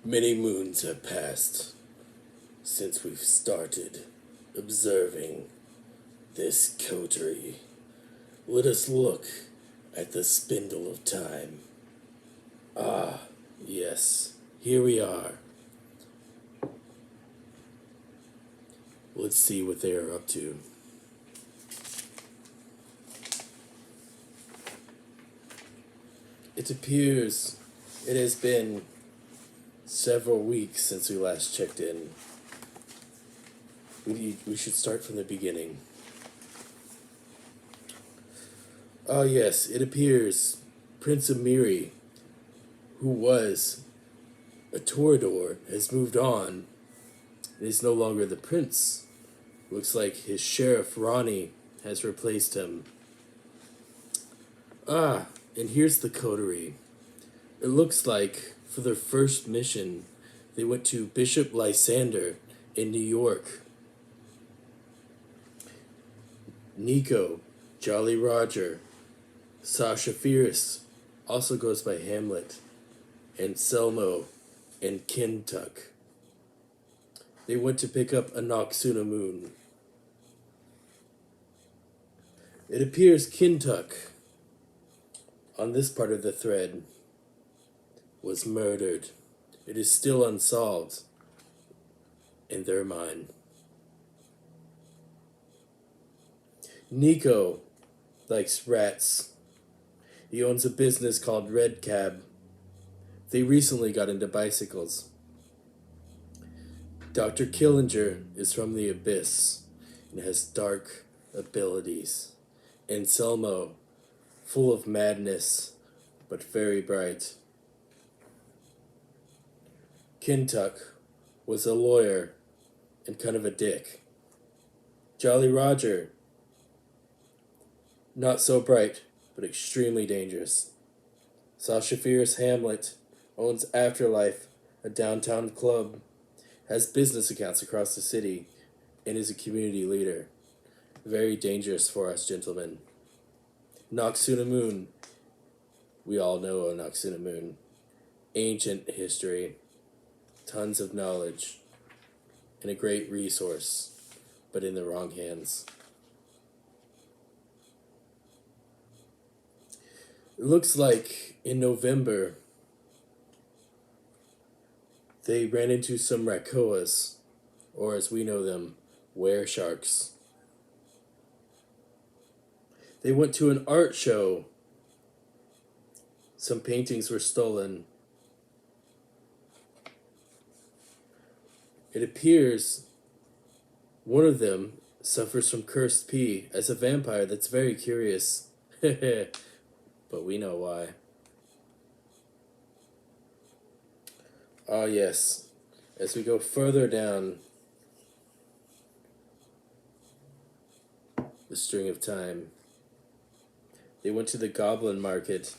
Many moons have passed since we've started observing this coterie. Let us look at the spindle of time. Ah, yes, here we are. Let's see what they are up to. It appears it has been several weeks since we last checked in. We should start from the beginning. Ah, yes, it appears Prince Amiri, who was a Toreador, has moved on and is no longer the prince. Looks like his sheriff, Ronnie, has replaced him. Ah, and here's the coterie. It looks like, for their first mission, they went to Bishop Lysander in New York. Nico, Jolly Roger, Sasha Fierce, also goes by Hamlet, and Selmo and Kintuck. They went to pick up a Noxuna moon. It appears Kintuck, on this part of the thread, was murdered. It is still unsolved in their mind. Nico likes rats. He owns a business called Red Cab. They recently got into bicycles. Dr. Killinger is from the Abyss and has dark abilities. And Selmo, full of madness, but very bright. Kintuck was a lawyer and kind of a dick. Jolly Roger, not so bright, but extremely dangerous. Sasha Fierce Hamlet owns Afterlife, a downtown club, has business accounts across the city, and is a community leader. Very dangerous for us, gentlemen. Noxuna Moon. We all know a Noxuna Moon. Ancient history. Tons of knowledge. And a great resource. But in the wrong hands. It looks like in November they ran into some Rakoas, or as we know them, were sharks. They went to an art show. Some paintings were stolen. It appears one of them suffers from cursed pee as a vampire that's very curious. But we know why. Ah, yes. As we go further down the string of time, they went to the Goblin Market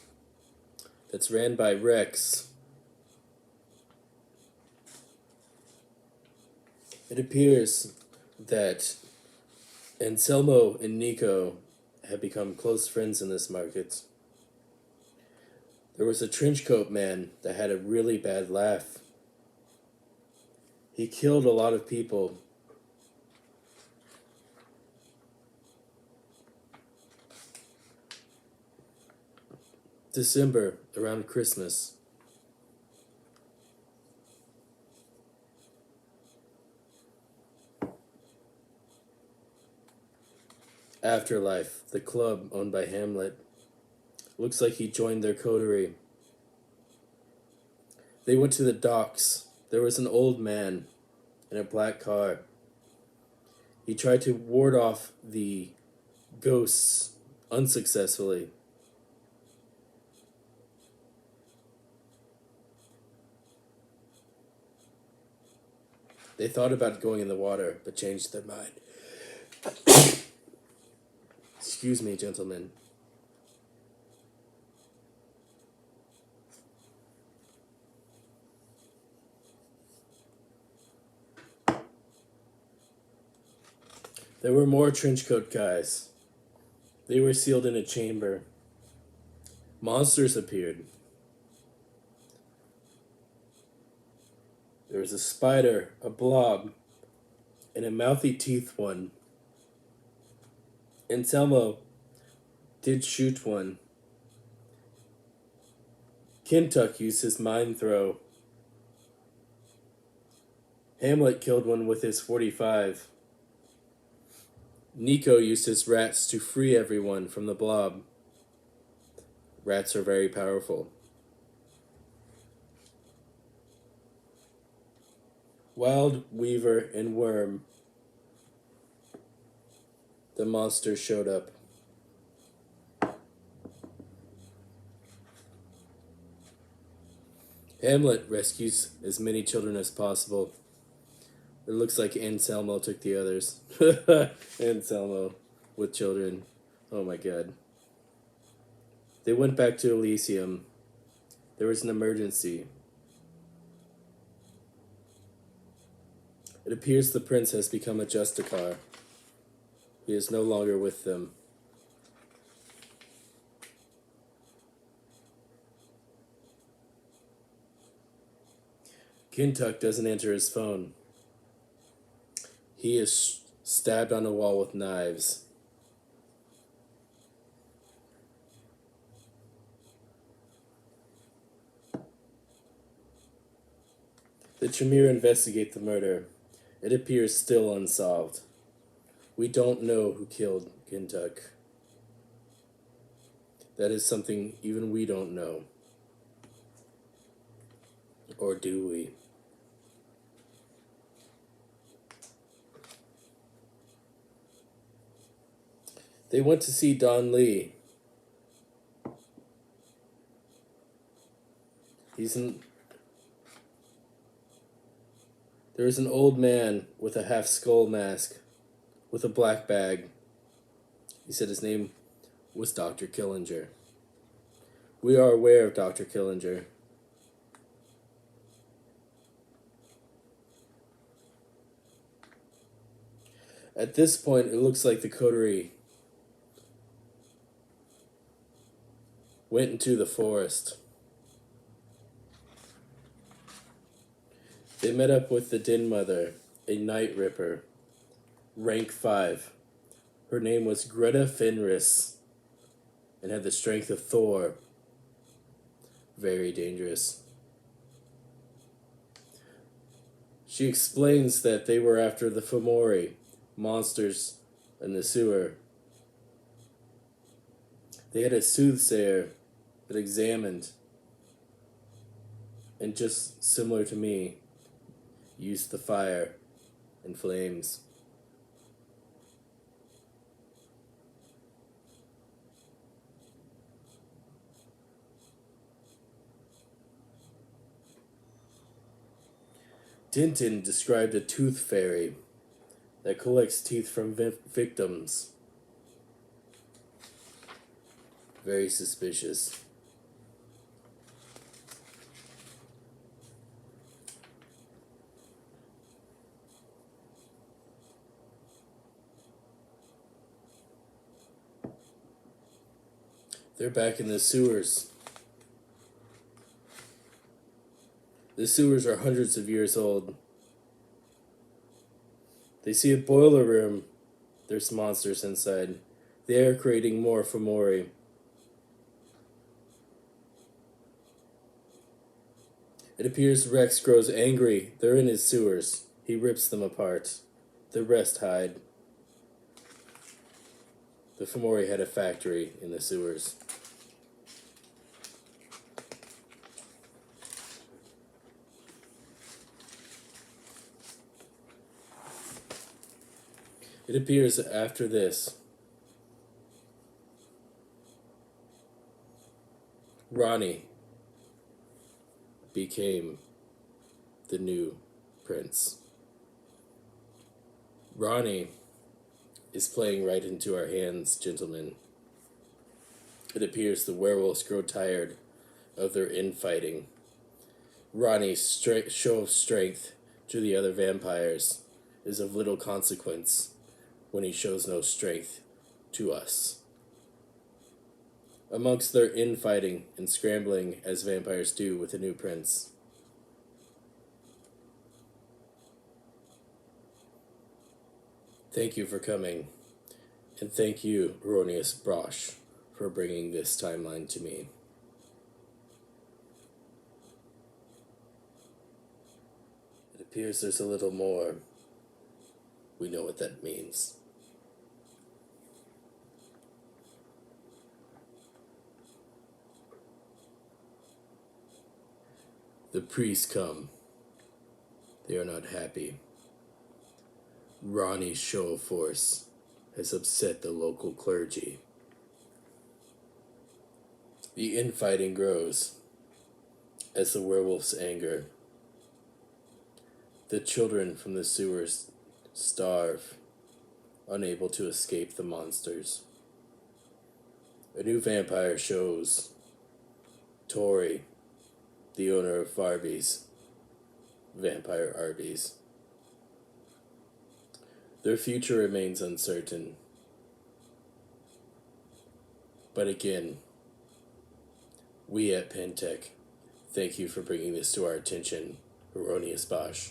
that's ran by Rex. It appears that Anselmo and Nico have become close friends in this market. There was a trenchcoat man that had a really bad laugh. He killed a lot of people. December, around Christmas. Afterlife, the club owned by Hamlet. Looks like he joined their coterie. They went to the docks. There was an old man in a black car. He tried to ward off the ghosts unsuccessfully. They thought about going in the water, but changed their mind. Excuse me, gentlemen. There were more trenchcoat guys. They were sealed in a chamber. Monsters appeared. There was a spider, a blob, and a mouthy teeth one. Anselmo did shoot one. Kintuck used his mind throw. Hamlet killed one with his 45. Nico used his rats to free everyone from the blob. Rats are very powerful. Wild Weaver and Worm. The monsters showed up. Hamlet rescues as many children as possible. It looks like Anselmo took the others. Anselmo with children. Oh my god. They went back to Elysium. There was an emergency. It appears the prince has become a Justicar. He is no longer with them. Kintuck doesn't answer his phone. He is stabbed on a wall with knives. The Tremere investigate the murder. It appears still unsolved. We don't know who killed Kintuck. That is something even we don't know. Or do we? They went to see Don Lee. There's an old man with a half skull mask, with a black bag. He said his name was Dr. Killinger. We are aware of Dr. Killinger. At this point, it looks like the coterie went into the forest. They met up with the Din Mother, a Night Ripper, rank 5. Her name was Greta Fenris, and had the strength of Thor. Very dangerous. She explains that they were after the Fomori, monsters in the sewer. They had a soothsayer that examined, and just similar to me, used the fire and flames. Tintin described a tooth fairy that collects teeth from victims. Very suspicious. They're back in the sewers. The sewers are hundreds of years old. They see a boiler room. There's monsters inside. They are creating more Fomori. It appears Rex grows angry. They're in his sewers. He rips them apart. The rest hide. The Fomori had a factory in the sewers. It appears after this, Ronnie became the new prince. Ronnie is playing right into our hands, gentlemen. It appears the werewolves grow tired of their infighting. Ronnie's show of strength to the other vampires is of little consequence when he shows no strength to us. Amongst their infighting and scrambling as vampires do with a new prince, Thank you for coming, and thank you, Erroneous Brosh, for bringing this timeline to me. It appears there's a little more. We know what that means. The priests come. They are not happy. Ronnie's show of force has upset the local clergy. The infighting grows as the werewolves anger. The children from the sewers starve, unable to escape the monsters. A new vampire shows. Tori, the owner of Farby's, Vampire Arby's. Their future remains uncertain. But again, we at Pentech thank you for bringing this to our attention, Erroneous Bosch.